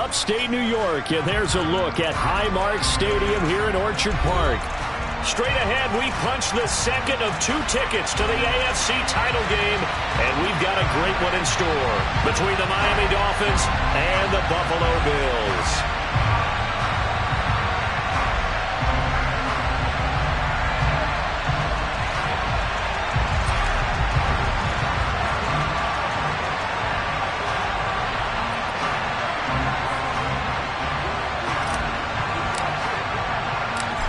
upstate New York, and there's a look at Highmark Stadium here in Orchard Park. Straight ahead, we punch the second of 2 tickets to the AFC title game, and we've got a great one in store between the Miami Dolphins and the Buffalo Bills.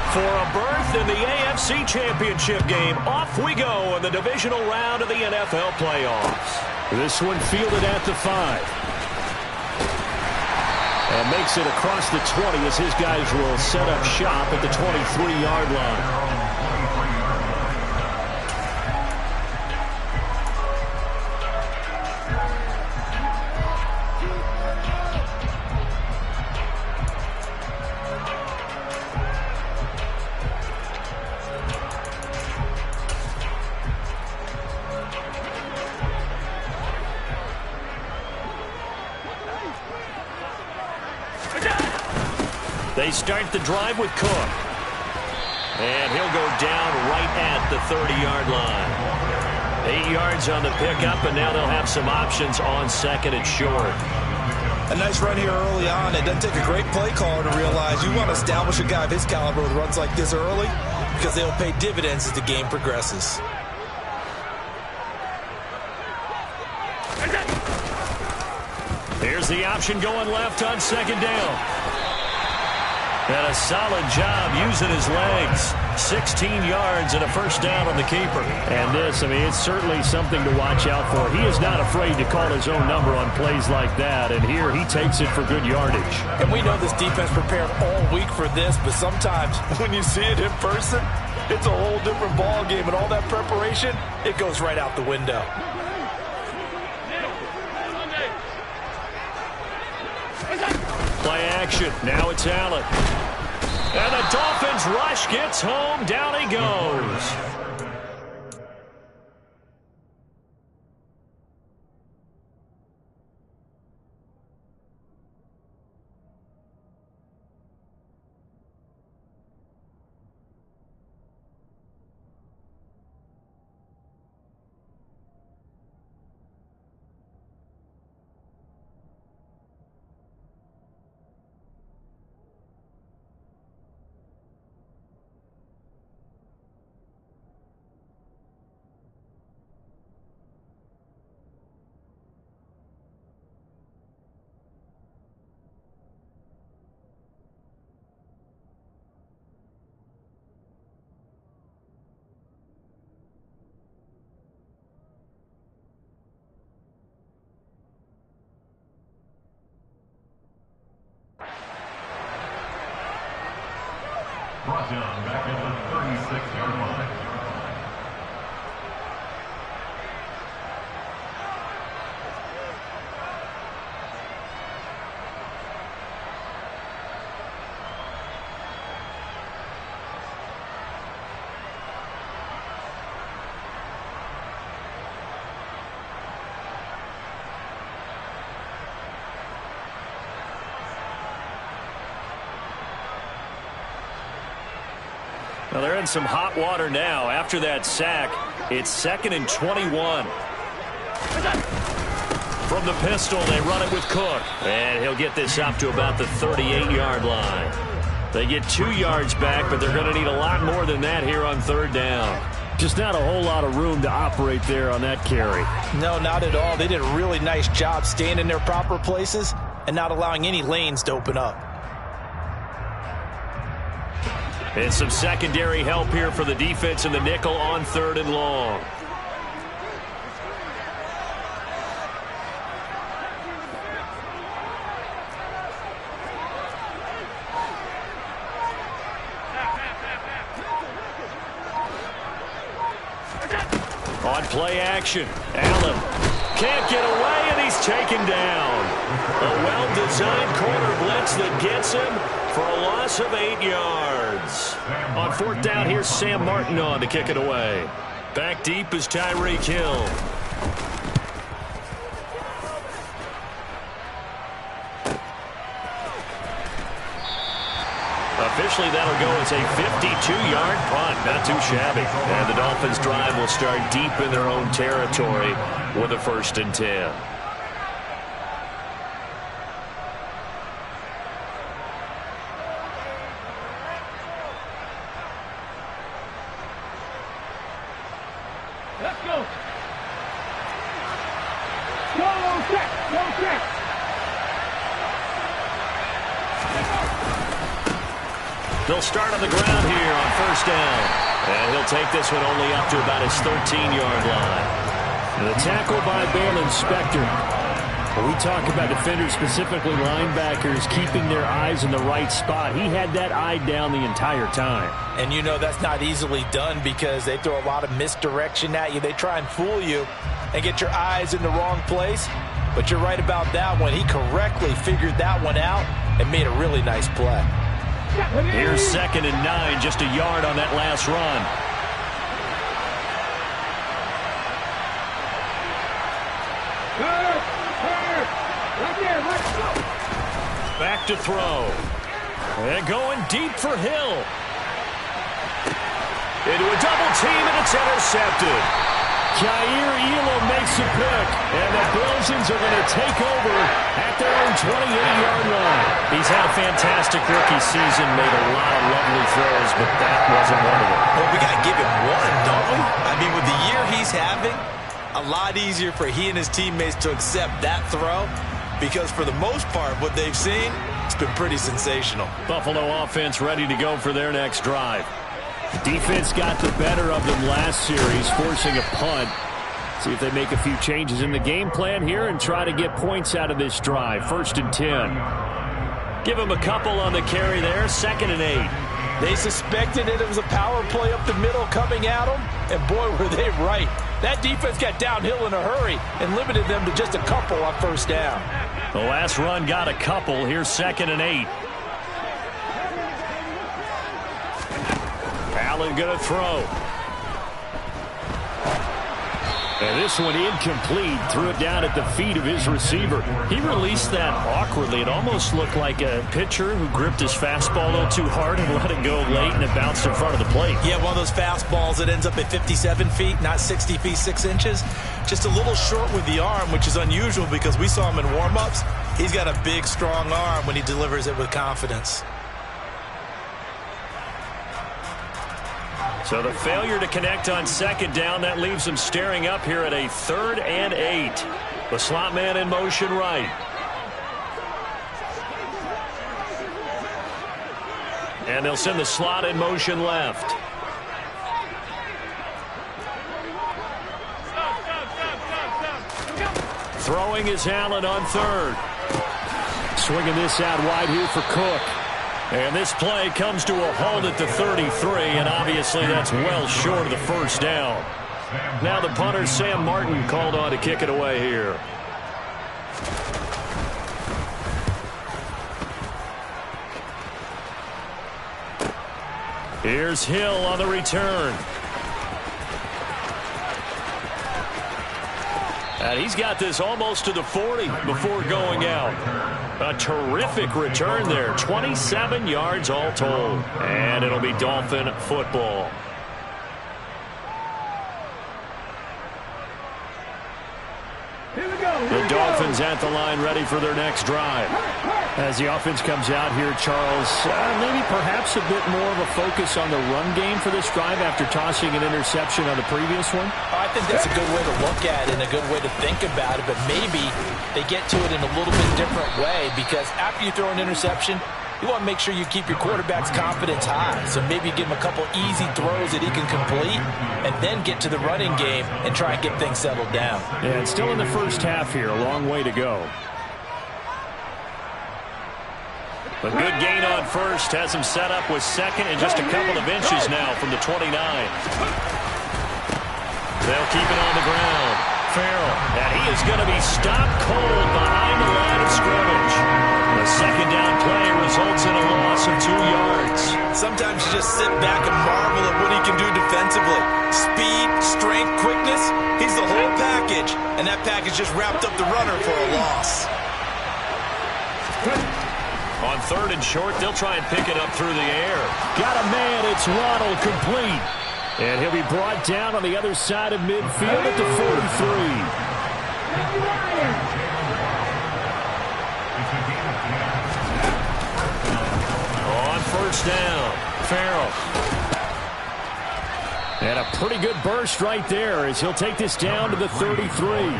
For a berth in the AFC Championship game, off we go in the divisional round of the NFL playoffs. This one fielded at the 5. And makes it across the 20 as his guys will set up shop at the 23-yard line. They start the drive with Cook. And he'll go down right at the 30-yard line. 8 yards on the pickup, and now they'll have some options on second and short. A nice run here early on. It doesn't take a great play caller to realize you want to establish a guy of his caliber with runs like this early because they'll pay dividends as the game progresses. Here's the option going left on second down. And a solid job using his legs. 16 yards and a first down on the keeper. And this, I mean, it's certainly something to watch out for. He is not afraid to call his own number on plays like that. And here he takes it for good yardage. And we know this defense prepared all week for this, but sometimes when you see it in person, it's a whole different ball game. And all that preparation, it goes right out the window. Play action. Now it's Allen. And the Dolphins rush gets home. Down he goes. Brought down back at the 36-yard line. Well, they're in some hot water now. After that sack, it's 2nd and 21. From the pistol, they run it with Cook. And he'll get this up to about the 38-yard line. They get 2 yards back, but they're going to need a lot more than that here on 3rd down. Just not a whole lot of room to operate there on that carry. No, not at all. They did a really nice job staying in their proper places and not allowing any lanes to open up. And some secondary help here for the defense in the nickel on 3rd and long. On play action, Allen can't get away, and he's taken down. A well-designed corner blitz that gets him for a loss of 8 yards. On 4th down, here's Sam Martin on to kick it away. Back deep is Tyreek Hill. officially that'll go as a 52-yard punt. Not too shabby. And the Dolphins' drive will start deep in their own territory with a 1st and 10. Let's go. Go, check. Go, check. They'll start on the ground here on 1st down. And he'll take this one only up to about his 13-yard line. The tackle by Baylon Spector. When we talk about defenders, specifically linebackers, keeping their eyes in the right spot, he had that eye down the entire time. And you know that's not easily done because they throw a lot of misdirection at you. They try and fool you and get your eyes in the wrong place. But you're right about that one. He correctly figured that one out and made a really nice play. Here's 2nd and 9, just a yard on that last run. Back to throw. And going deep for Hill. Into a double team, and it's intercepted. Jair Elam makes a pick, and the Bills are going to take over at their own 28-yard line. He's had a fantastic rookie season, made a lot of lovely throws, but that wasn't one of them. Well, we got to give him one, don't we? I mean, with the year he's having, a lot easier for he and his teammates to accept that throw because for the most part, what they've seen, it's been pretty sensational. Buffalo offense ready to go for their next drive. The defense got the better of them last series, forcing a punt. See if they make a few changes in the game plan here and try to get points out of this drive. 1st and 10. Give him a couple on the carry there. 2nd and 8. They suspected it was a power play up the middle coming at them, and boy, were they right. That defense got downhill in a hurry and limited them to just a couple on 1st down. The last run got a couple. Here's 2nd and 8. Allen going to throw. And this one incomplete. Threw it down at the feet of his receiver. He released that awkwardly. It almost looked like a pitcher who gripped his fastball a little too hard and let it go late, and it bounced in front of the plate. Yeah, one of those fastballs that ends up at 57 feet, not 60 feet, 6 inches. Just a little short with the arm, which is unusual because we saw him in warm-ups. He's got a big, strong arm when he delivers it with confidence. So the failure to connect on 2nd down, that leaves them staring up here at a 3rd and 8. The slot man in motion right. And they'll send the slot in motion left. Throwing is Allen on 3rd. Swinging this out wide here for Cook. And this play comes to a halt at the 33, and obviously that's well short of the 1st down. Now the punter, Sam Martin, called on to kick it away here. Here's Hill on the return. And he's got this almost to the 40 before going out. A terrific return there. 27 yards all told. And it'll be Dolphin football. The Dolphins at the line ready for their next drive. As the offense comes out here, Charles, maybe perhaps a bit more of a focus on the run game for this drive after tossing an interception on the previous one? I think that's a good way to look at it and a good way to think about it, but maybe they get to it in a little bit different way because after you throw an interception, you want to make sure you keep your quarterback's confidence high. So maybe give him a couple easy throws that he can complete and then get to the running game and try and get things settled down. Yeah, it's still in the first half here. A long way to go. A good gain on 1st has him set up with 2nd and just a couple of inches now from the 29. They'll keep it on the ground. Farrell, and he is going to be stopped cold behind the line of scrimmage. The 2nd down play results in a loss of 2 yards. Sometimes you just sit back and marvel at what he can do defensively. Speed, strength, quickness, he's the whole package. And that package just wrapped up the runner for a loss. On 3rd and short, they'll try and pick it up through the air. Got a man. It's Waddle, complete. And he'll be brought down on the other side of midfield at the 43. On 1st down, Farrell. And a pretty good burst right there as he'll take this down to the 33.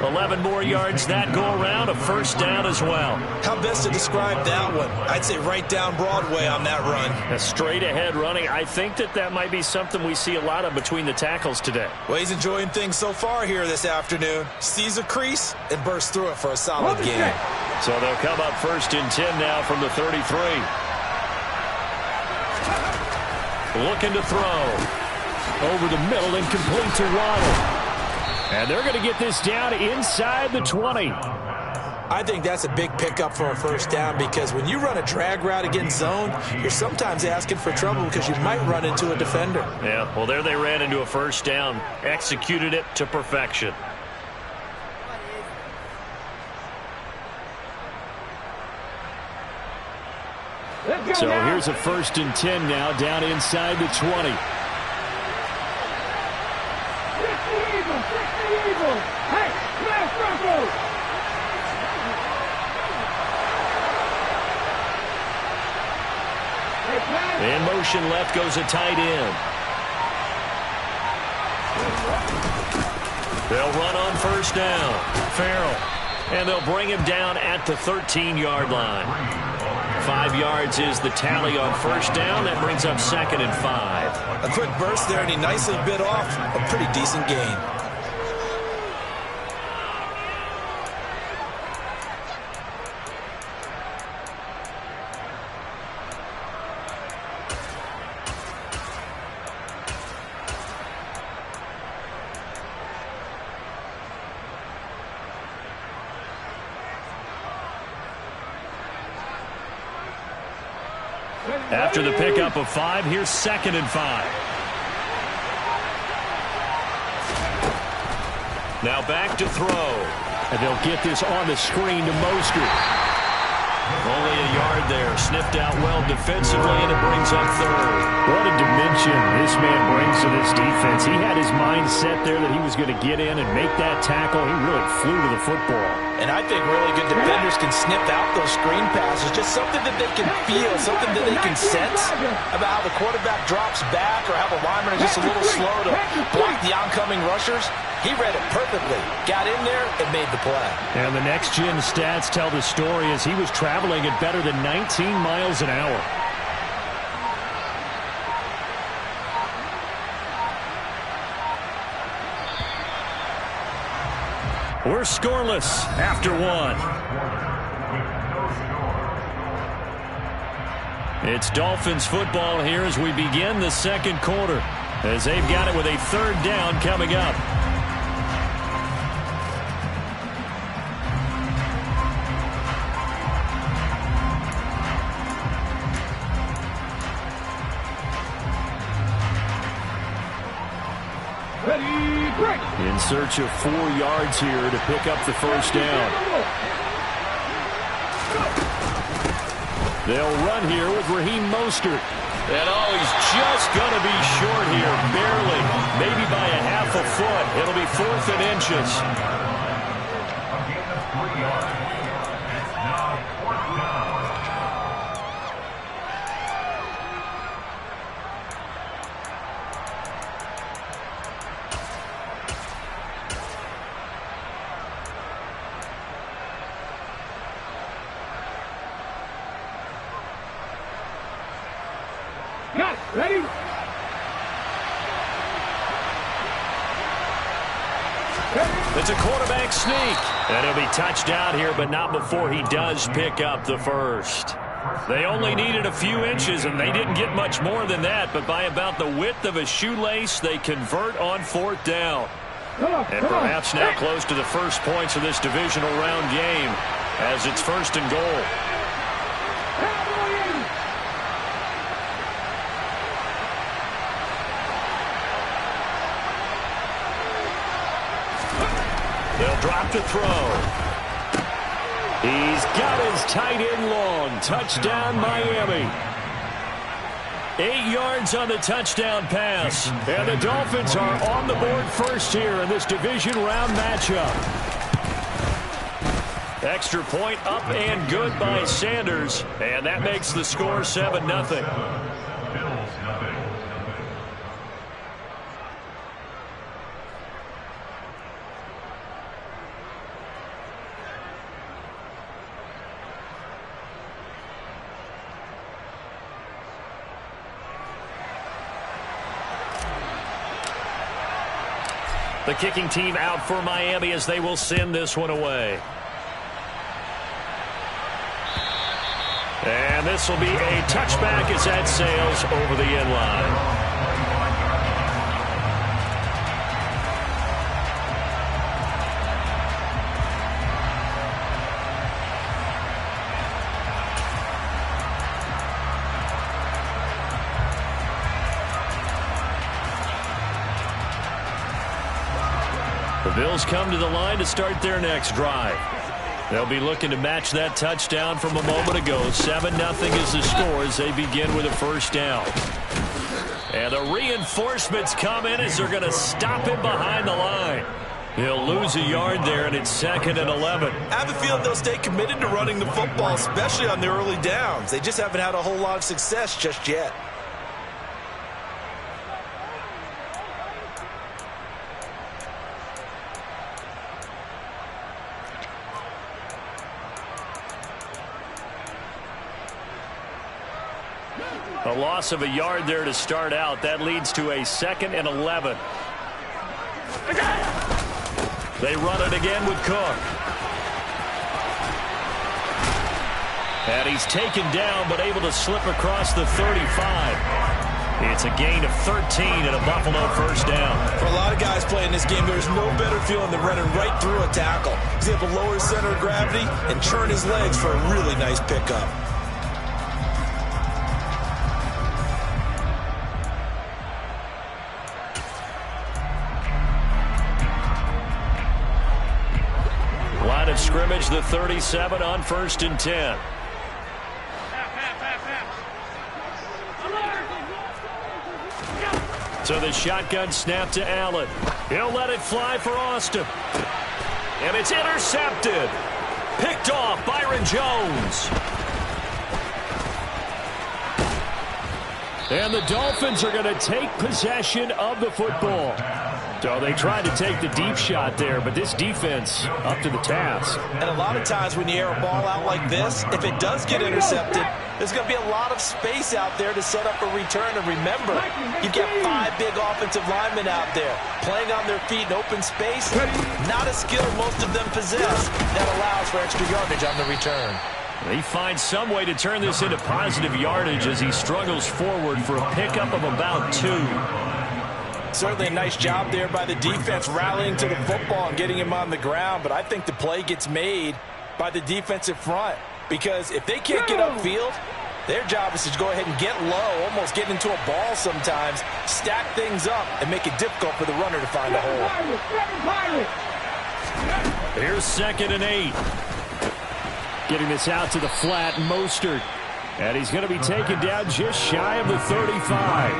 11 more yards that go around, a 1st down as well. How best to describe that one? I'd say right down Broadway on that run. A straight ahead running. I think that might be something we see a lot of between the tackles today. Well, he's enjoying things so far here this afternoon. Sees a crease and bursts through it for a solid gain. So they'll come up 1st and 10 now from the 33. Looking to throw. Over the middle and complete to Waddle. And they're going to get this down inside the 20. I think that's a big pickup for a 1st down because when you run a drag route against zone, you're sometimes asking for trouble because you might run into a defender. Yeah, well, there they ran into a 1st down. Executed it to perfection. So here's a 1st and 10 now down inside the 20. In motion left goes a tight end. They'll run on 1st down. Farrell. And they'll bring him down at the 13-yard line. 5 yards is the tally on 1st down. That brings up 2nd and 5. A quick burst there, and he nicely bit off a pretty decent gain. After the pickup of 5, here's 2nd and 5. Now back to throw. And they'll get this on the screen to Mostert. Only a yard there. Sniffed out well defensively, and it brings up 3rd. What a dimension this man brings to this defense. He had his mind set there that he was going to get in and make that tackle. He really flew to the football. And I think really good defenders can sniff out those screen passes. Just something that they can feel, something that they can sense about how the quarterback drops back or how the lineman is just a little slow to block the oncoming rushers. He read it perfectly, got in there, and made the play. And the next-gen stats tell the story as he was traveling at better than 19 miles an hour. We're scoreless after 1. It's Dolphins football here as we begin the 2nd quarter, as they've got it with a 3rd down coming up. In search of 4 yards here to pick up the 1st down. They'll run here with Raheem Mostert. And he's just going to be short here, barely, maybe by a half a foot. It'll be 4th and inches. Ready? It's a quarterback sneak. And he'll be touched out here, but not before he does pick up the 1st. They only needed a few inches, and they didn't get much more than that. But by about the width of a shoelace, they convert on 4th down. And perhaps now close to the first points of this divisional round game as it's 1st and goal. They'll drop to throw. He's got his tight end long. Touchdown, Miami. 8 yards on the touchdown pass. And the Dolphins are on the board first here in this division round matchup. Extra point up and good by Sanders. And that makes the score 7-0. Bills nothing. The kicking team out for Miami as they will send this one away. And this will be a touchback as that sails over the end line. The Bills come to the line to start their next drive. They'll be looking to match that touchdown from a moment ago. 7-0 is the score as they begin with a first down. And the reinforcements come in as they're going to stop him behind the line. He'll lose a yard there, and it's 2nd and 11. I have a feeling they'll stay committed to running the football, especially on the early downs. They just haven't had a whole lot of success just yet. A loss of a yard there to start out. That leads to a 2nd and 11. They run it again with Cook. And he's taken down but able to slip across the 35. It's a gain of 13 and a Buffalo first down. For a lot of guys playing this game, there's no better feeling than running right through a tackle. He's able to lower his center of gravity and churn his legs for a really nice pickup. Line of scrimmage, the 37 on 1st and 10. So the shotgun snap to Allen. He'll let it fly for Austin. And it's intercepted. Picked off Byron Jones. And the Dolphins are going to take possession of the football. So they tried to take the deep shot there, but this defense up to the task. And a lot of times when you air a ball out like this, if it does get intercepted, there's going to be a lot of space out there to set up a return. And remember, you've got 5 big offensive linemen out there playing on their feet in open space. Not a skill most of them possess. That allows for extra yardage on the return. He finds some way to turn this into positive yardage as he struggles forward for a pickup of about 2. Certainly a nice job there by the defense rallying to the football and getting him on the ground. But I think the play gets made by the defensive front. Because if they can't get upfield, their job is to go ahead and get low, almost get into a ball sometimes, stack things up, and make it difficult for the runner to find a hole. Here's 2nd and 8. Getting this out to the flat, Mostert. And he's going to be taken down just shy of the 35.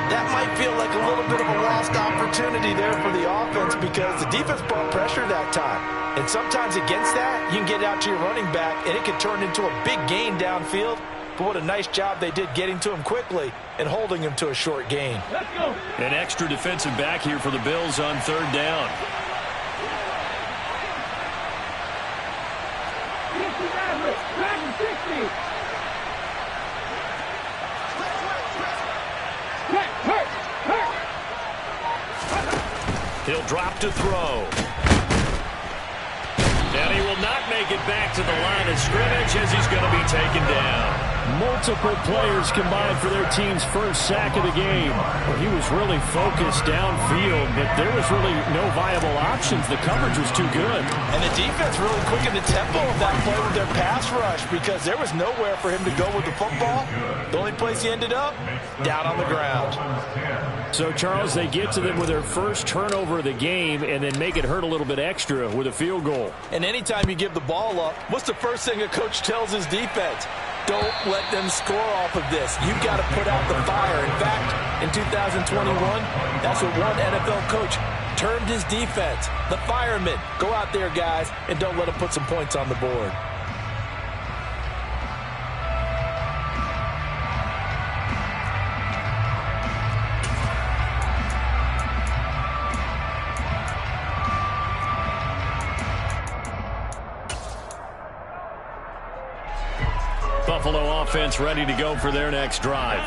That might feel like a little bit of a lost opportunity there for the offense because the defense brought pressure that time. And sometimes against that, you can get out to your running back, and it can turn into a big gain downfield. But what a nice job they did getting to him quickly and holding him to a short gain. An extra defensive back here for the Bills on 3rd down. He'll drop to throw. And he will not make it back to the line of scrimmage as he's going to be taken down. Multiple players combined for their team's first sack of the game. Well, he was really focused downfield, but there was really no viable options. The coverage was too good. And the defense really quickened the tempo of that play with their pass rush because there was nowhere for him to go with the football. The only place he ended up, down on the ground. So, Charles, they get to them with their first turnover of the game and then make it hurt a little bit extra with a field goal. And anytime you give the ball up, what's the first thing a coach tells his defense? Don't let them score off of this. You've got to put out the fire. In fact, in 2021, that's what one NFL coach termed his defense. The firemen. Go out there, guys, and don't let them put some points on the board. Buffalo offense ready to go for their next drive.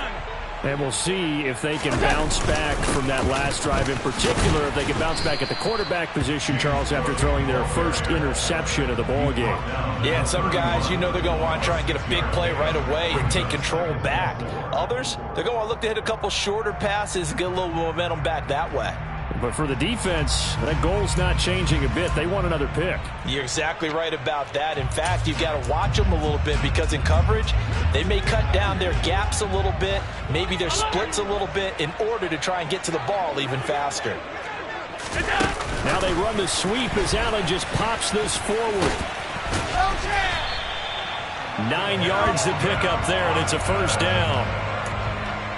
And we'll see if they can bounce back from that last drive. In particular, if they can bounce back at the quarterback position, Charles, after throwing their first interception of the ball game. Yeah, some guys, you know they're going to want to try and get a big play right away and take control back. Others, they're going to look to hit a couple shorter passes and get a little momentum back that way. But for the defense, that goal's not changing a bit. They want another pick. You're exactly right about that. In fact, you've got to watch them a little bit because in coverage, they may cut down their gaps a little bit, maybe their splits a little bit in order to try and get to the ball even faster. Now they run the sweep as Allen just pops this forward. 9 yards to pick up there, and it's a first down.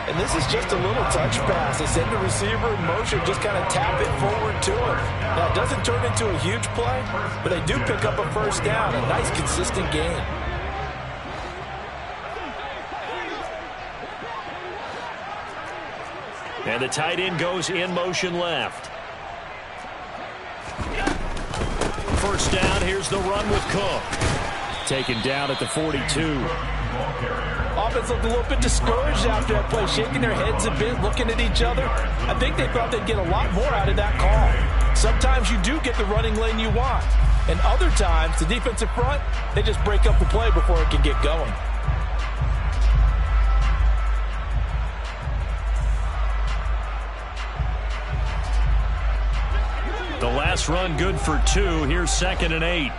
And this is just a little touch pass. They send the receiver in motion, just kind of tap it forward to him. Now, it doesn't turn into a huge play, but they do pick up a first down. A nice, consistent gain. And the tight end goes in motion left. First down, here's the run with Cook. Taken down at the 42. Offense looked a little bit discouraged after that play, shaking their heads a bit, looking at each other. I think they thought they'd get a lot more out of that call. Sometimes you do get the running lane you want. And other times, the defensive front, they just break up the play before it can get going. The last run good for 2. Here's 2nd and 8.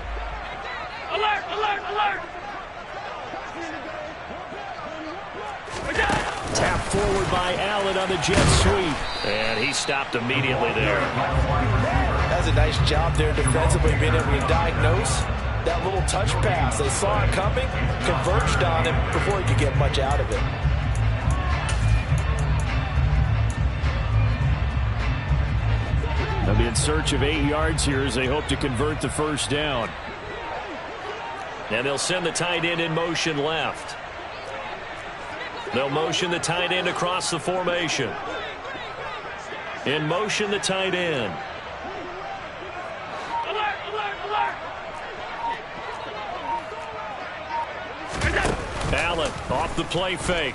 Alert, alert, alert! Tap forward by Allen on the jet sweep. And he stopped immediately there. That's a nice job there defensively, being able to diagnose that little touch pass. They saw it coming, converged on him before he could get much out of it. They'll be in search of 8 yards here as they hope to convert the first down. And they'll send the tight end in motion left. They'll motion the tight end across the formation. In motion, the tight end. Alert, alert, alert! Allen off the play fake.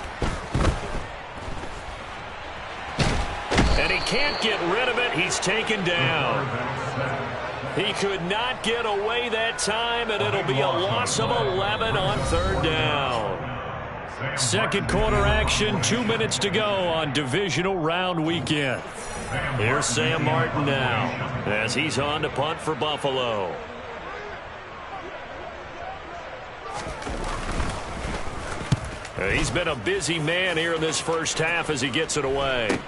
And he can't get rid of it. He's taken down. He could not get away that time, and it'll be a loss of 11 on 3rd down. Second quarter action, 2 minutes to go on divisional round weekend. Here's Sam Martin now as he's on to punt for Buffalo. He's been a busy man here in this first half as he gets it away.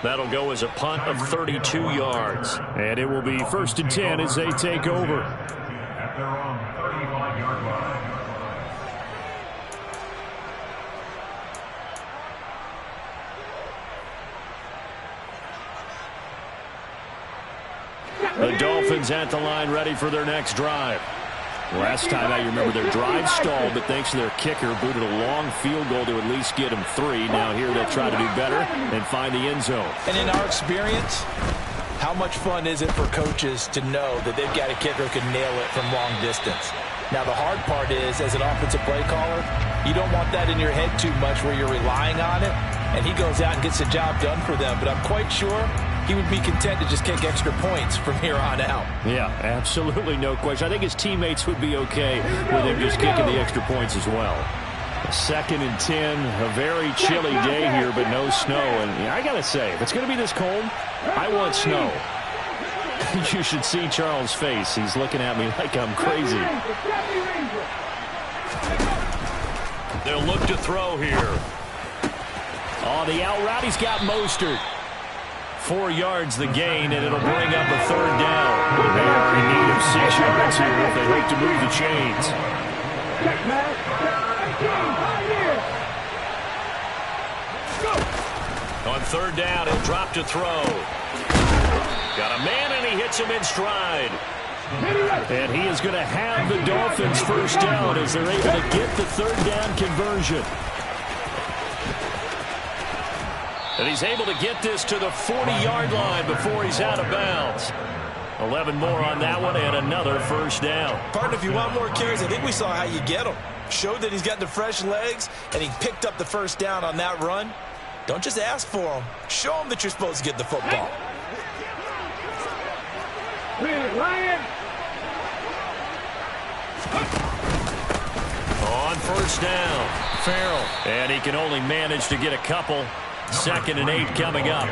That'll go as a punt of 32 yards. And it will be 1st and 10 as they take over. At their own 35-yard line. The Dolphins at the line ready for their next drive. Last time I remember their drive stalled, but thanks to their kicker, booted a long field goal to at least get them 3. Now here they'll try to do better and find the end zone. And in our experience, how much fun is it for coaches to know that they've got a kicker who can nail it from long distance? Now the hard part is, as an offensive play caller, you don't want that in your head too much where you're relying on it, and he goes out and gets the job done for them. But I'm quite sure he would be content to just kick extra points from here on out. Yeah, absolutely no question. I think his teammates would be okay with him just kicking the extra points as well. 2nd and 10, a very chilly day here, but no snow. And I got to say, if it's going to be this cold, I want snow. You should see Charles' face. He's looking at me like I'm crazy. They'll look to throw here. Oh, the out route, he's got Mostert. 4 yards the gain, and it'll bring up a 3rd down. They are in need of 6 yards here if they hope to move the chains. On 3rd down, he'll drop to throw. Got a man, and he hits him in stride. And he is going to have the Dolphins' 1st down as they're able to get the 3rd down conversion. And he's able to get this to the 40-yard line before he's out of bounds. 11 more on that one and another 1st down. Partner, if you want more carries, I think we saw how you get them. Showed that he's got the fresh legs, and he picked up the 1st down on that run. Don't just ask for them. Show them that you're supposed to get the football. On 1st down, Farrell. And he can only manage to get a couple. 2nd and 8 coming up.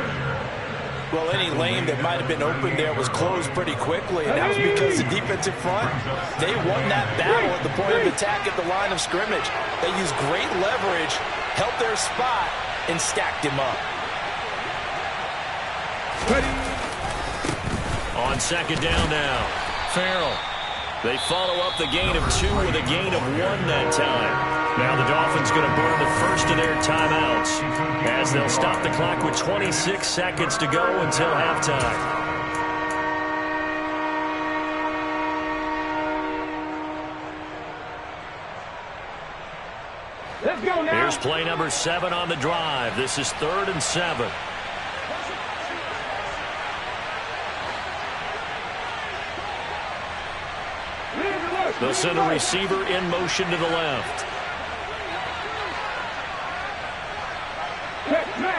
Well, any lane that might have been open there was closed pretty quickly, and that was because the defensive front, they won that battle at the point of attack at the line of scrimmage. They used great leverage, held their spot, and stacked him up. On 2nd down now, Farrell. They follow up the gain of 2 with a gain of 1 that time. Now the Dolphins going to burn the first of their timeouts as they'll stop the clock with 26 seconds to go until halftime. Let's go now. Here's play number 7 on the drive. This is 3rd and 7. They'll send a receiver in motion to the left.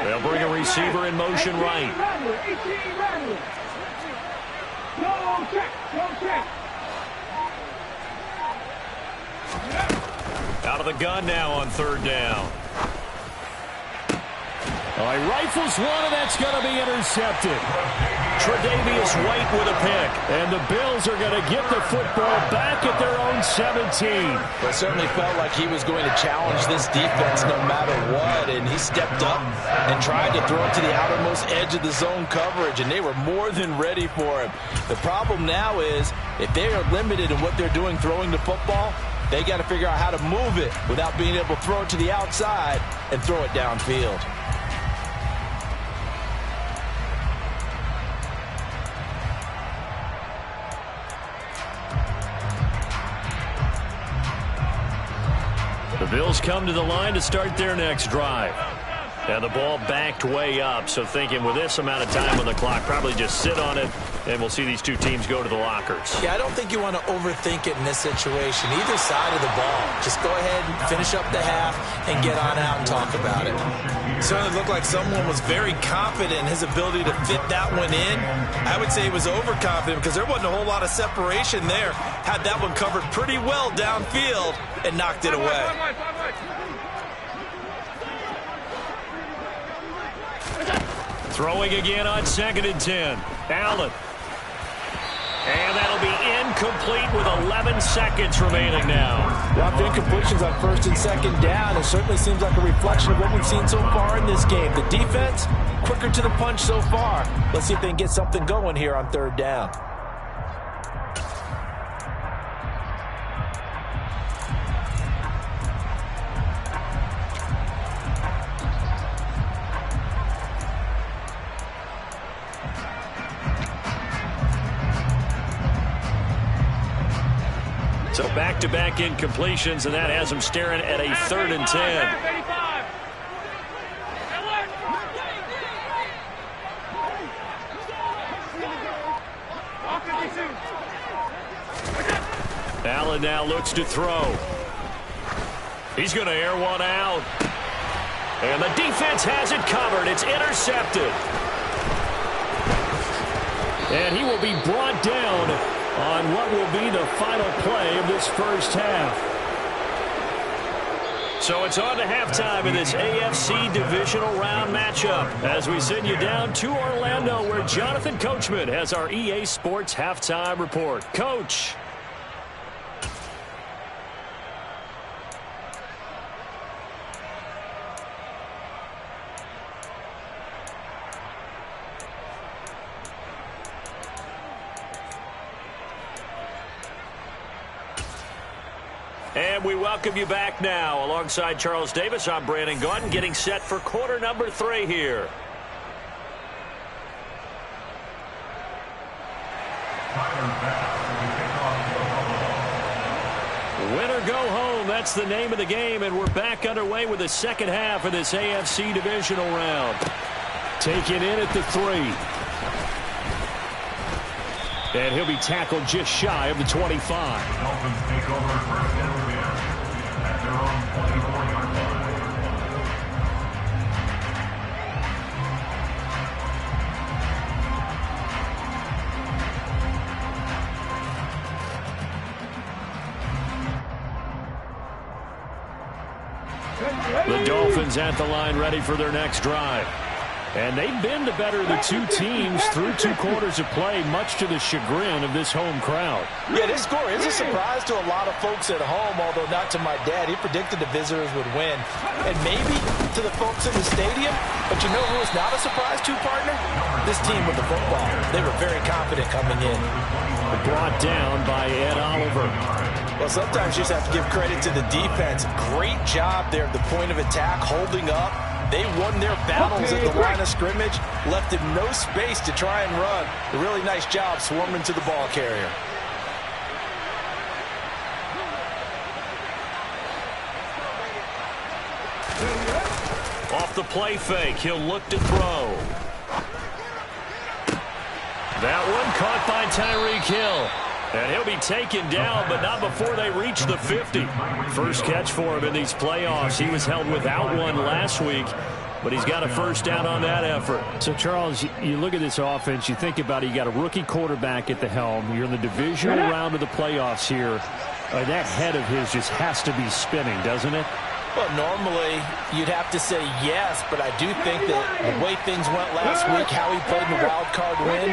They'll bring a receiver in motion right. Out of the gun now on 3rd down. Oh, he rifles one, and that's going to be intercepted. Tre'Davious White with a pick. And the Bills are going to get the football back at their own 17. Well, it certainly felt like he was going to challenge this defense no matter what, and he stepped up and tried to throw it to the outermost edge of the zone coverage, and they were more than ready for him. The problem now is if they are limited in what they're doing throwing the football, they got to figure out how to move it without being able to throw it to the outside and throw it downfield. The Bills come to the line to start their next drive. And the ball backed way up, so thinking with this amount of time on the clock, probably just sit on it, and we'll see these two teams go to the lockers. Yeah, I don't think you want to overthink it in this situation. Either side of the ball. Just go ahead and finish up the half and get on out and talk about it. It certainly looked like someone was very confident in his ability to fit that one in. I would say he was overconfident because there wasn't a whole lot of separation there. Had that one covered pretty well downfield and knocked it away. Throwing again on 2nd and 10. Allen. And that'll be incomplete with 11 seconds remaining now. Dropped incompletions on 1st and 2nd down. It certainly seems like a reflection of what we've seen so far in this game. The defense, quicker to the punch so far. Let's see if they can get something going here on 3rd down. So back-to-back incompletions, and that has them staring at a 3rd and 10. Allen now looks to throw. He's going to air one out. And the defense has it covered. It's intercepted. And he will be brought down on what will be the final play of this first half. So it's on to halftime in this AFC divisional round matchup as we send you down to Orlando where Jonathan Coachman has our EA Sports halftime report. Coach. And we welcome you back now. Alongside Charles Davis, I'm Brandon Gaudin, getting set for quarter number 3 here. Win or go home, that's the name of the game, and we're back underway with the second half of this AFC divisional round. Taken in at the 3. And he'll be tackled just shy of the 25. Dolphins take over first and 10 at their own 24-yard line. The Dolphins at the line ready for their next drive. And they've been the better of the two teams through 2 quarters of play, much to the chagrin of this home crowd. Yeah, this score is a surprise to a lot of folks at home, although not to my dad. He predicted the visitors would win. And maybe to the folks in the stadium. But you know who is not a surprise to, partner? This team with the football. They were very confident coming in. Brought down by Ed Oliver. Well, sometimes you just have to give credit to the defense. Great job there at the point of attack, holding up. They won their battles at the line of scrimmage, left him no space to try and run. A really nice job swarming to the ball carrier. Off the play fake, he'll look to throw. That one caught by Tyreek Hill. And he'll be taken down, but not before they reach the 50. First catch for him in these playoffs. He was held without one last week, but he's got a first down on that effort. So, Charles, you look at this offense, you think about it, you got a rookie quarterback at the helm. You're in the divisional round of the playoffs here. That head of his just has to be spinning, doesn't it? Well, normally you'd have to say yes, but I do think that the way things went last week, how he played in the wild card win,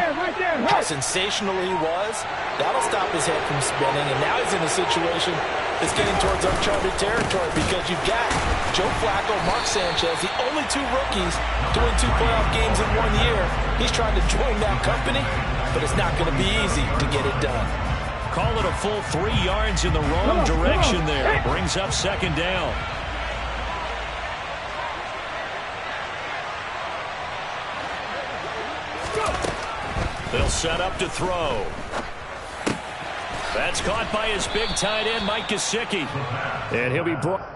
how sensational he was, that'll stop his head from spinning. And now he's in a situation that's getting towards uncharted territory because you've got Joe Flacco, Mark Sanchez, the only 2 rookies to win 2 playoff games in 1 year. He's trying to join that company, but it's not going to be easy to get it done. Call it a full 3 yards in the wrong direction there. Brings up second down. They'll set up to throw. That's caught by his big tight end, Mike Gesicki. And he'll be brought.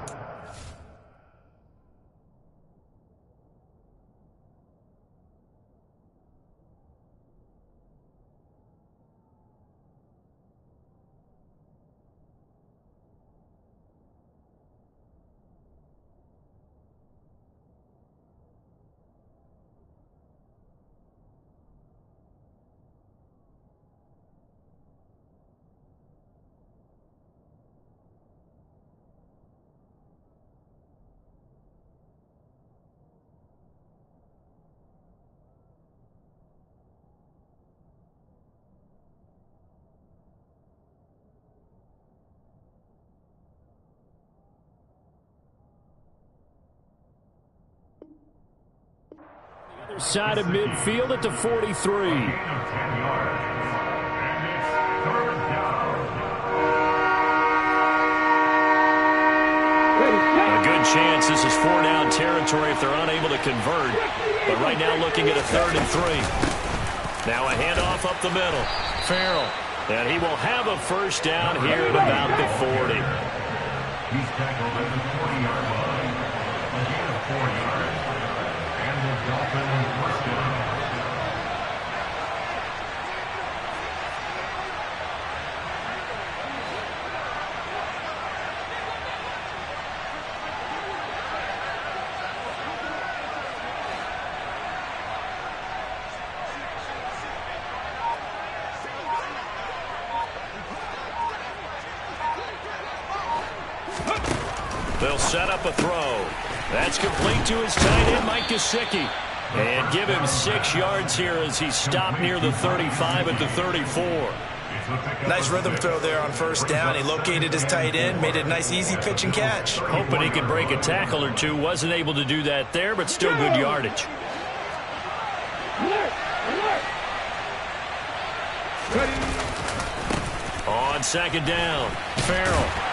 Side of midfield at the 43. A good chance this is 4-down territory if they're unable to convert. But right now looking at a 3rd and 3. Now a handoff up the middle. Farrell. And he will have a first down here at about the 40. He's tackled at the 40-yard line. A gain of 4 yards. And the Dolphins first down. They'll set up a throw. That's complete to his tight end, Mike Gesicki. And give him 6 yards here as he stopped near the 35 at the 34. Nice rhythm throw there on first down. He located his tight end, made it a nice easy pitch and catch. Hoping he could break a tackle or two. Wasn't able to do that there, but still good yardage. On second down, Farrell.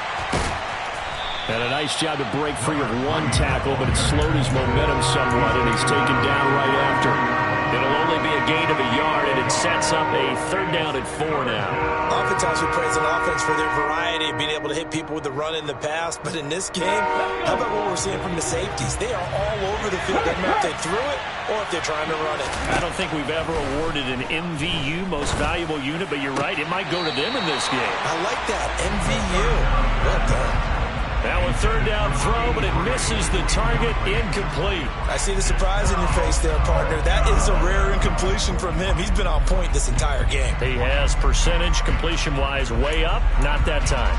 And a nice job to break free of one tackle, but it slowed his momentum somewhat, and he's taken down right after. It'll only be a gain of a yard, and it sets up a 3rd down and 4 now. Oftentimes we praise an offense for their variety of being able to hit people with the run in the pass, but in this game, how about what we're seeing from the safeties? They are all over the field. Doesn't matter if they threw it or if they're trying to run it. I don't think we've ever awarded an MVU, most valuable unit, but you're right, it might go to them in this game. I like that, MVU. Well done. Now a 3rd down throw, but it misses the target, incomplete. I see the surprise in your face there, partner. That is a rare incompletion from him. He's been on point this entire game. He has percentage completion-wise way up, not that time.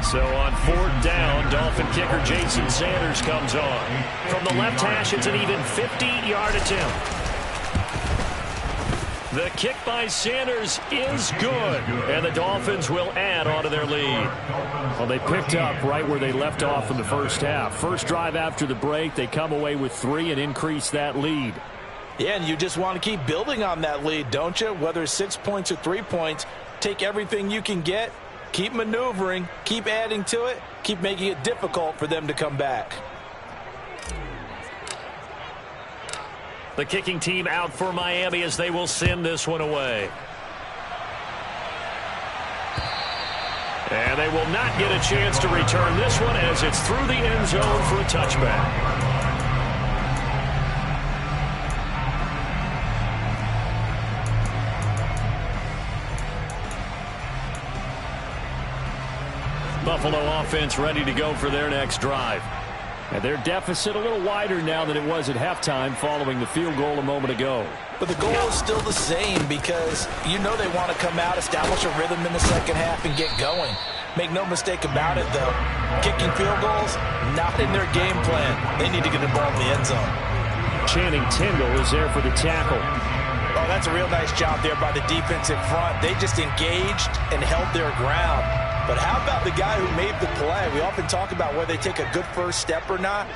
So on 4th down, Dolphin kicker Jason Sanders comes on. From the left hash, it's an even 50-yard attempt. The kick by Sanders is good, and the Dolphins will add on to their lead. Well, they picked up right where they left off in the first half. First drive after the break, they come away with 3 and increase that lead. Yeah, and you just want to keep building on that lead, don't you? Whether it's 6 points or 3 points, take everything you can get. Keep maneuvering, keep adding to it, keep making it difficult for them to come back. The kicking team out for Miami as they will send this one away. And they will not get a chance to return this one as it's through the end zone for a touchback. Buffalo offense ready to go for their next drive. And their deficit a little wider now than it was at halftime following the field goal a moment ago. But the goal is still the same because you know they want to come out, establish a rhythm in the second half, and get going. Make no mistake about it, though. Kicking field goals, not in their game plan. They need to get the ball in the end zone. Channing Tindall is there for the tackle. Oh, that's a real nice job there by the defensive front. They just engaged and held their ground. But how about the guy who made the play? We often talk about whether they take a good first step or not.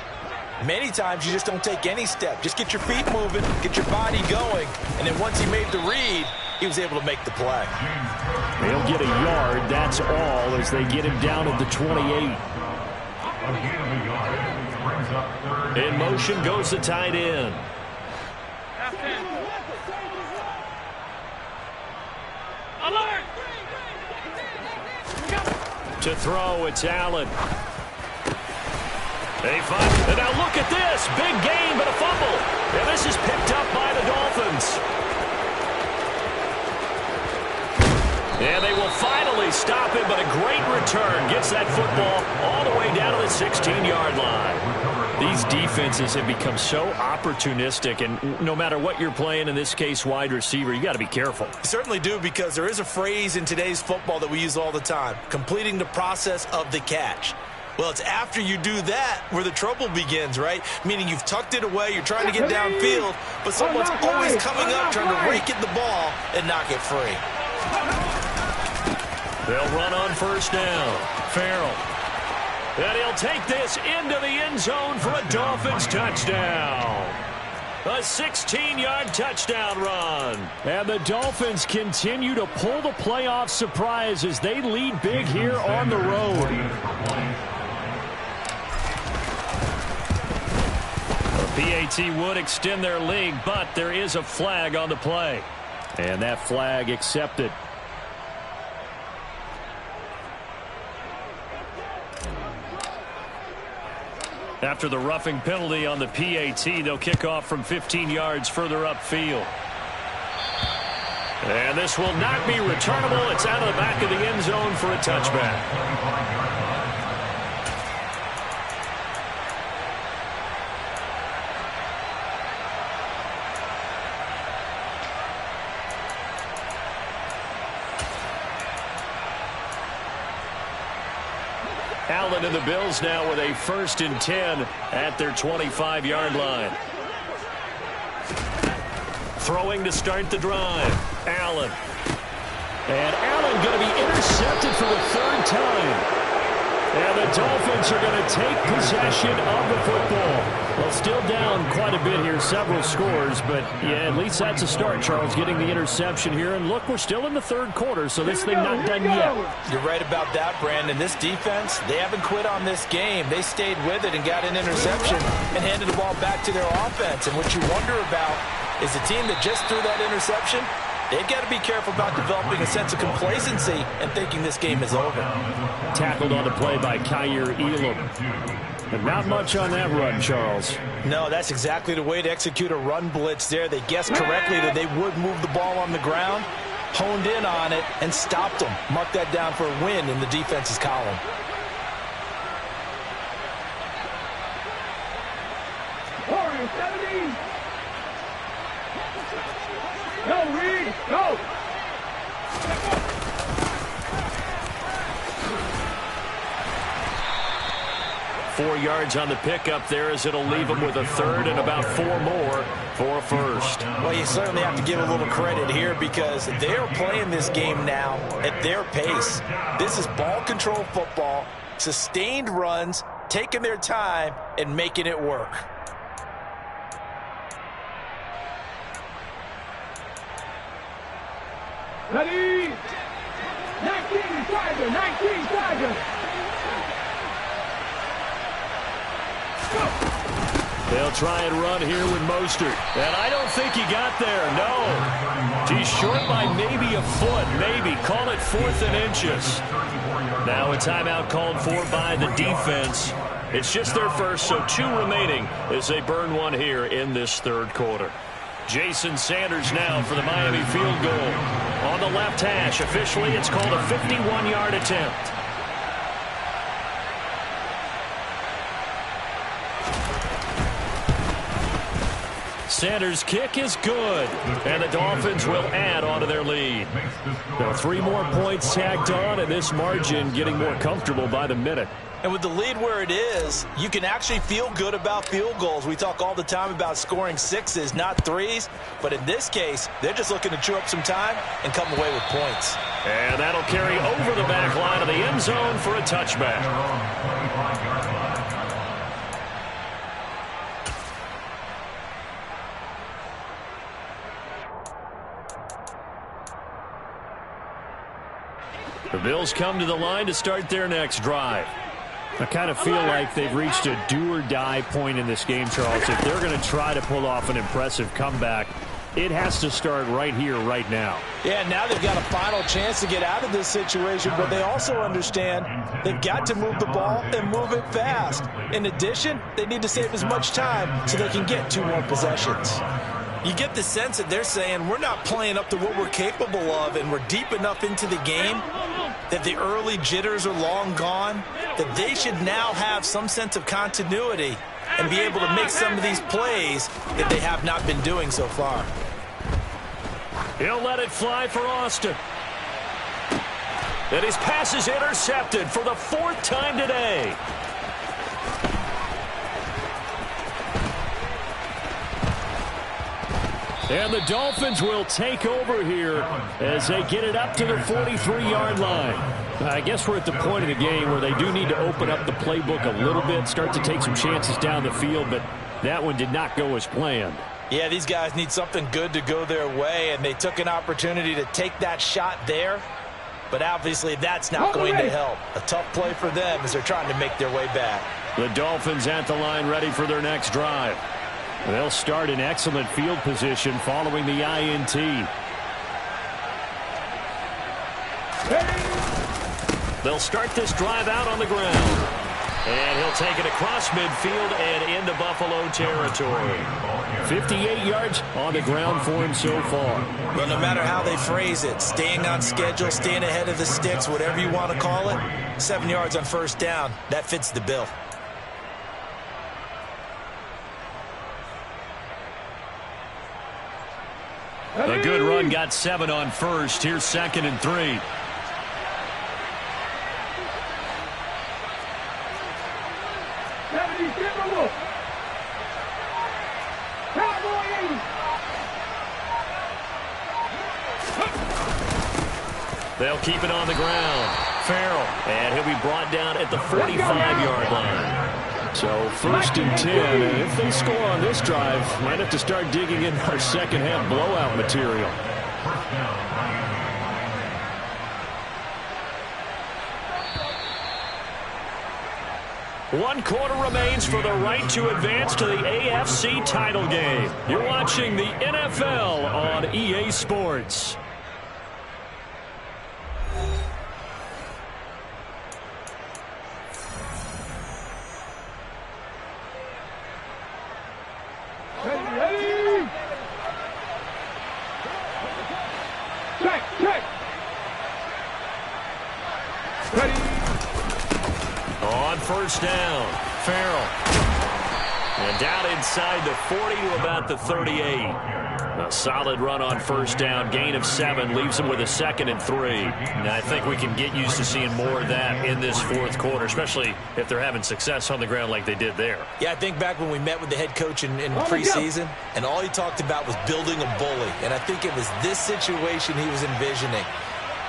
Many times you just don't take any step. Just get your feet moving, get your body going, and then once he made the read, he was able to make the play. They'll get a yard, that's all, as they get him down at the 28. In motion goes the tight end. Alert! To throw, it's Allen. They find, and now look at this. Big gain, but a fumble. And this is picked up by the Dolphins. And they will finally stop him, but a great return. Gets that football all the way down to the 16-yard line. These defenses have become so opportunistic, and no matter what you're playing, in this case, wide receiver, you got to be careful. You certainly do, because there is a phrase in today's football that we use all the time, completing the process of the catch. Well, it's after you do that where the trouble begins, right? Meaning you've tucked it away, you're trying to get downfield, but someone's always coming up trying to rake at the ball and knock it free. They'll run on first down. Farrell. And he'll take this into the end zone for a Dolphins touchdown. A 16-yard touchdown run. And the Dolphins continue to pull the playoff surprise as they lead big here on the road. The PAT would extend their lead, but there is a flag on the play. And that flag accepted. After the roughing penalty on the PAT, they'll kick off from 15 yards further upfield. And this will not be returnable. It's out of the back of the end zone for a touchback. Allen and the Bills now with a 1st and 10 at their 25-yard line. Throwing to start the drive. Allen. And Allen going to be intercepted for the 3rd time. And the Dolphins are going to take possession of the football. Well, still down quite a bit here, several scores, but yeah, at least that's a start, Charles, getting the interception here. And look, we're still in the 3rd quarter, so this thing not done yet. You're right about that, Brandon. This defense, they haven't quit on this game. They stayed with it and got an interception and handed the ball back to their offense. And what you wonder about is the team that just threw that interception, they've got to be careful about developing a sense of complacency and thinking this game is over. Tackled on the play by Kyer Elam. And not much on that run, Charles. No, that's exactly the way to execute a run blitz there. They guessed correctly that they would move the ball on the ground, honed in on it, and stopped them. Mark that down for a win in the defense's column. Go, Reed, go! 4 yards on the pickup there as it'll leave them with a 3rd and about 4 more for a 1st. Well, you certainly have to give a little credit here because they're playing this game now at their pace. This is ball control football, sustained runs, taking their time, and making it work. Ready? 19 Tiger, 19 Tiger. They'll try and run here with Mostert. And I don't think he got there, no. He's short by maybe a foot, maybe. Call it 4th and inches. Now a timeout called for by the defense. It's just their first, so 2 remaining as they burn one here in this 3rd quarter. Jason Sanders now for the Miami field goal. On the left hash, officially it's called a 51-yard attempt. Sanders' kick is good, and the Dolphins will add on to their lead. Now 3 more points tacked on, and this margin getting more comfortable by the minute. And with the lead where it is, you can actually feel good about field goals. We talk all the time about scoring 6s, not 3s. But in this case, they're just looking to chew up some time and come away with points. And that'll carry over the back line of the end zone for a touchback. The Bills come to the line to start their next drive. I kind of feel like they've reached a do-or-die point in this game, Charles. If they're going to try to pull off an impressive comeback, it has to start right here, right now. Yeah, now they've got a final chance to get out of this situation, but they also understand they've got to move the ball and move it fast. In addition, they need to save as much time so they can get 2 more possessions. You get the sense that they're saying we're not playing up to what we're capable of, and we're deep enough into the game that the early jitters are long gone, that they should now have some sense of continuity and be able to make some of these plays that they have not been doing so far. He'll let it fly for Austin. And his pass is intercepted for the 4th time today. And the Dolphins will take over here as they get it up to the 43-yard line. I guess we're at the point of the game where they do need to open up the playbook a little bit, start to take some chances down the field, but that one did not go as planned. Yeah, these guys need something good to go their way, and they took an opportunity to take that shot there, but obviously that's not going to help. A tough play for them as they're trying to make their way back. The Dolphins at the line ready for their next drive. They'll start in excellent field position following the INT. They'll start this drive out on the ground. And he'll take it across midfield and into Buffalo territory. 58 yards on the ground for him so far. Well, no matter how they phrase it, staying on schedule, staying ahead of the sticks, whatever you want to call it, 7 yards on 1st down, that fits the bill. A good run got 7 on 1st. Here's 2nd and 3. They'll keep it on the ground. Farrell, and he'll be brought down at the 45-yard line. So 1st and 10, and if they score on this drive, might have to start digging in our second-half blowout material. First down, Miami. One quarter remains for the right to advance to the AFC title game. You're watching the NFL on EA Sports. Ready? Check. Ready? On first down, Farrell. And down inside the 40 to about the 38. A solid run on first down, gain of 7, leaves them with a 2nd and 3. And I think we can get used to seeing more of that in this fourth quarter, especially if they're having success on the ground like they did there. Yeah, I think back when we met with the head coach in preseason, and all he talked about was building a bully. And I think it was this situation he was envisioning.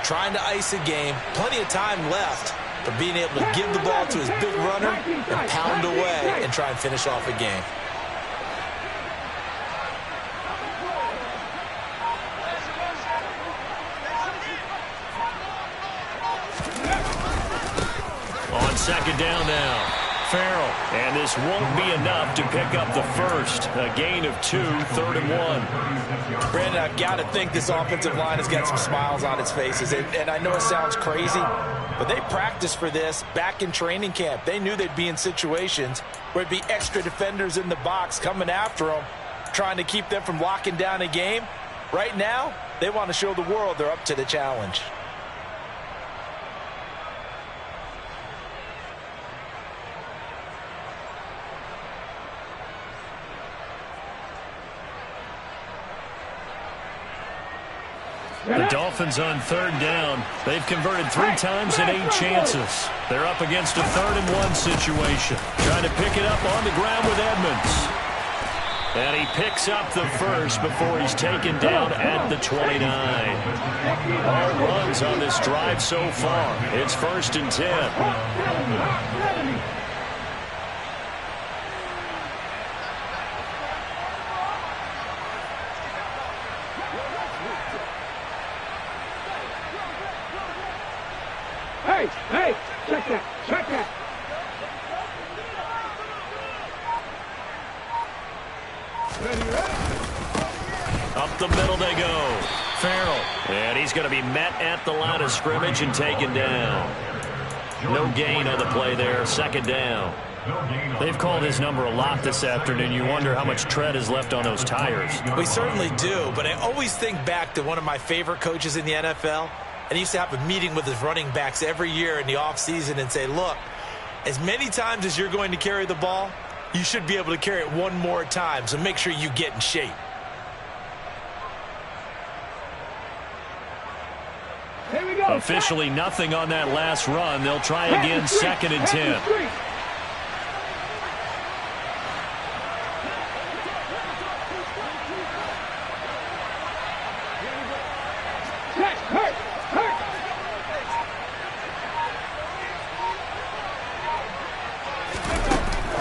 Trying to ice a game, plenty of time left, but being able to give the ball to his big runner and pound away and try and finish off a game. On second down now, Farrell. And this won't be enough to pick up the first. A gain of 2, 3rd and 1. Brandon, I've got to think this offensive line has got some smiles on its faces. And I know it sounds crazy, but they practiced for this back in training camp. They knew they'd be in situations where it'd be extra defenders in the box coming after them, trying to keep them from locking down a game. Right now, they want to show the world they're up to the challenge. The Dolphins on 3rd down. They've converted 3 times and 8 chances. They're up against a 3rd and 1 situation. Trying to pick it up on the ground with Edmonds. And he picks up the first before he's taken down at the 29. All runs on this drive so far. It's 1st and 10. Hey, check that. Ready? Up the middle they go. Farrell. And he's going to be met at the line of scrimmage and taken down. No gain on the play there. 2nd down. They've called his number a lot this afternoon. You wonder how much tread is left on those tires. We certainly do, but I always think back to one of my favorite coaches in the NFL. And he used to have a meeting with his running backs every year in the offseason and say, look, as many times as you're going to carry the ball, you should be able to carry it one more time, so make sure you get in shape. Here we go. Officially nothing on that last run. They'll try again, 2nd and 10.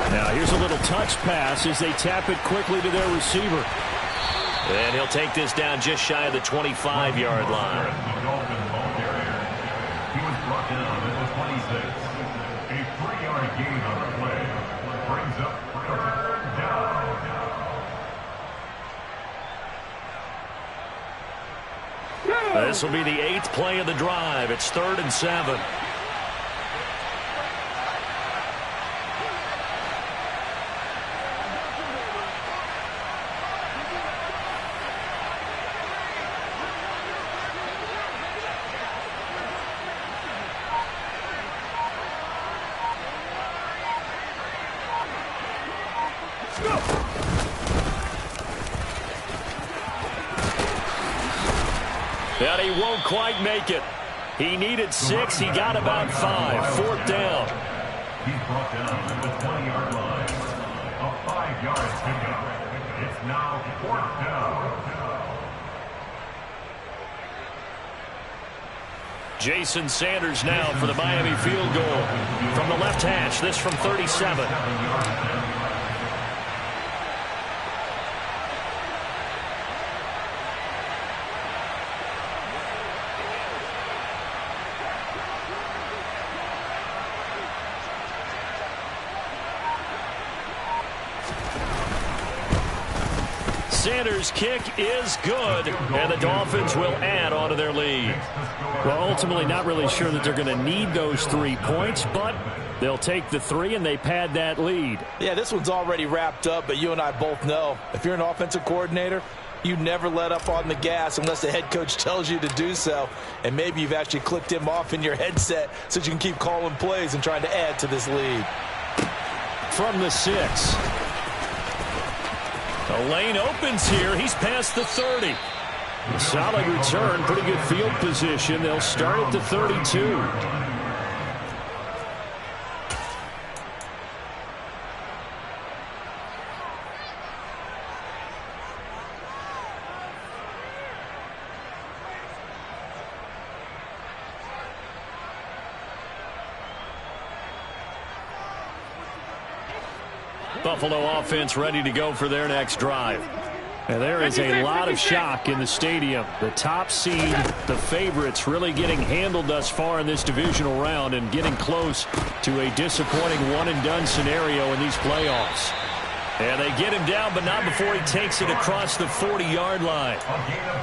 Now here's a little touch pass as they tap it quickly to their receiver. And he'll take this down just shy of the 25-yard line. He was brought down at the 26. A 3-yard gain on the play brings up 3rd down. This will be the 8th play of the drive. It's 3rd and 7. And he won't quite make it. He needed 6. He got about 5. 4th down. He's brought down at the 20-yard line. A 5-yard pickup. It's now 4th down. Jason Sanders now for the Miami field goal from the left hash. This from 37. Sanders' kick is good, and the Dolphins will add on to their lead. Well, ultimately not really sure that they're going to need those 3 points, but they'll take the 3 and they pad that lead. Yeah, this one's already wrapped up, but you and I both know if you're an offensive coordinator, you never let up on the gas unless the head coach tells you to do so. And maybe you've actually clicked him off in your headset so you can keep calling plays and trying to add to this lead. From the 6. The lane opens here. He's past the 30. A solid return, pretty good field position. They'll start at the 32. Buffalo offense ready to go for their next drive. And there is a lot of shock in the stadium. The top seed, the favorites, really getting handled thus far in this divisional round and getting close to a disappointing one-and-done scenario in these playoffs. And they get him down, but not before he takes it across the 40-yard line.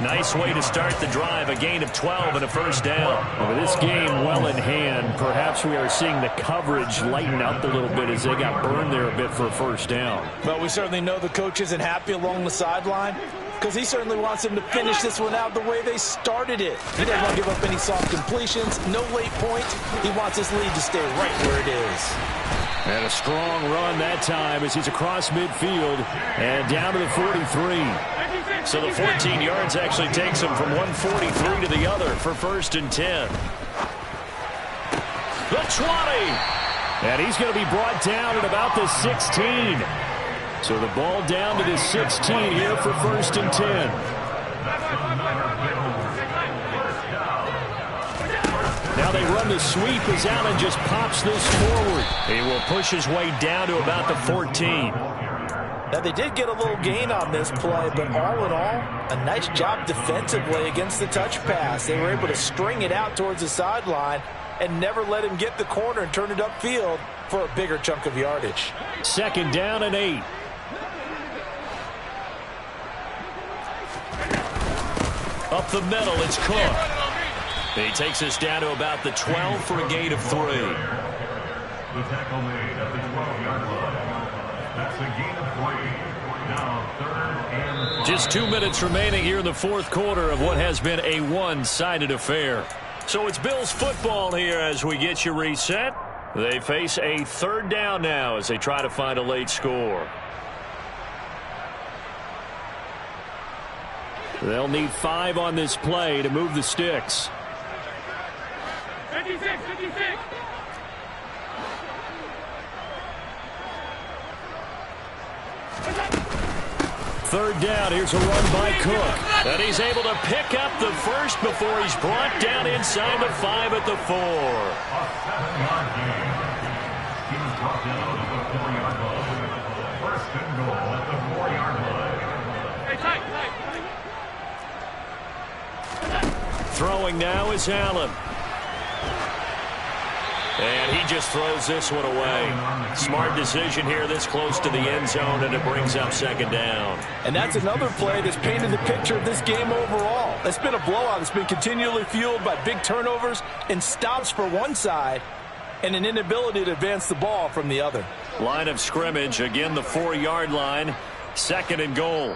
Nice way to start the drive, a gain of 12 and a first down. With this game well in hand, perhaps we are seeing the coverage lighten up a little bit as they got burned there a bit for a first down. But we certainly know the coach isn't happy along the sideline because he certainly wants them to finish this one out the way they started it. He doesn't want to give up any soft completions, no late points. He wants his lead to stay right where it is. And a strong run that time as he's across midfield and down to the 43. So the 14 yards actually takes him from 143 to the other for first and 10. The 20. And he's going to be brought down at about the 16. So the ball down to the 16 here for first and 10. Now they run the sweep as Allen just pops this forward. He will push his way down to about the 14. Now they did get a little gain on this play, but all in all, a nice job defensively against the touch pass. They were able to string it out towards the sideline and never let him get the corner and turn it upfield for a bigger chunk of yardage. Second down and 8. Up the middle, it's Cook. He takes us down to about the 12 for a gain of 3. The tackle made at the 12-yard line. That's a gain of 3. Now third and 5. Just 2 minutes remaining here in the fourth quarter of what has been a one-sided affair. So it's Bills football here as we get you reset. They face a third down now as they try to find a late score. They'll need 5 on this play to move the sticks. 56, 56. Third down, here's a run by Cook. And he's able to pick up the first before he's brought down inside the 5 at the 4. A 7-yard gain. He was brought down at the 4-yard line. First and goal at the 4-yard line. Hey, tight. Throwing now is Allen. And he just throws this one away. Smart decision here this close to the end zone, and it brings up second down. And that's another play that's painted the picture of this game overall. It's been a blowout. It's been continually fueled by big turnovers and stops for one side and an inability to advance the ball from the other. Line of scrimmage, again the 4-yard line, second and goal.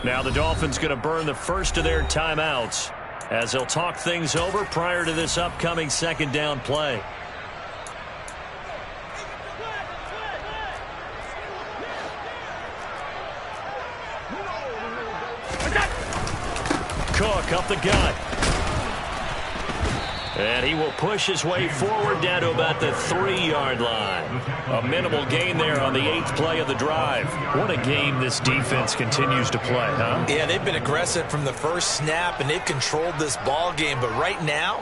Now the Dolphins going to burn the first of their timeouts as they'll talk things over prior to this upcoming second down play. Cook up the gut. And he will push his way forward down to about the 3-yard line. A minimal gain there on the 8th play of the drive. What a game this defense continues to play, huh? Yeah, they've been aggressive from the first snap, and they've controlled this ball game. But right now,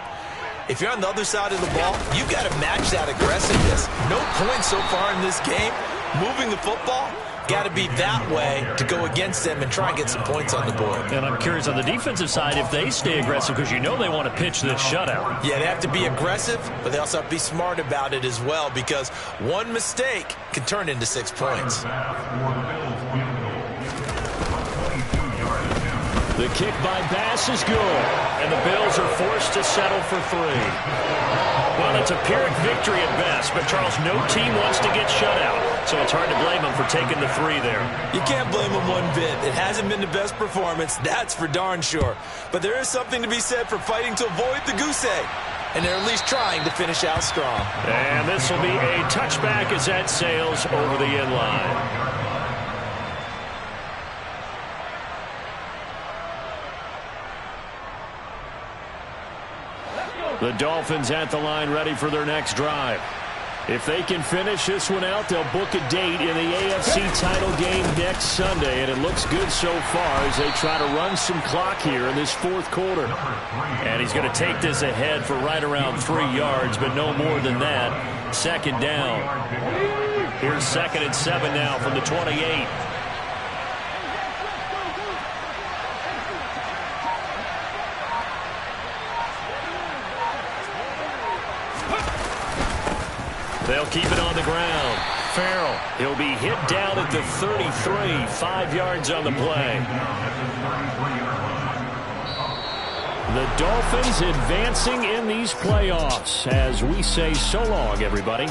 If you're on the other side of the ball, you've got to match that aggressiveness. No points so far in this game. Moving the football, got to be that way to go against them and try and get some points on the board. And I'm curious on the defensive side if they stay aggressive, because you know they want to pitch this shutout. Yeah, they have to be aggressive, but they also have to be smart about it as well, because one mistake can turn into 6 points. The kick by Bass is good, and the Bills are forced to settle for 3. Well, it's a Pyrrhic victory at best, but Charles, no team wants to get shut out, so it's hard to blame them for taking the 3 there. You can't blame them one bit. It hasn't been the best performance, that's for darn sure. But there is something to be said for fighting to avoid the goose egg, and they're at least trying to finish out strong. And this will be a touchback as that sails over the end line. The Dolphins at the line ready for their next drive. If they can finish this one out, they'll book a date in the AFC title game next Sunday, and it looks good so far as they try to run some clock here in this 4th quarter. And he's going to take this ahead for right around 3 yards, but no more than that. 2nd down. Here's 2nd and 7 now from the 28. They'll keep it on the ground. Farrell, he'll be hit down at the 33, 5 yards on the play. The Dolphins advancing in these playoffs as we say so long, everybody.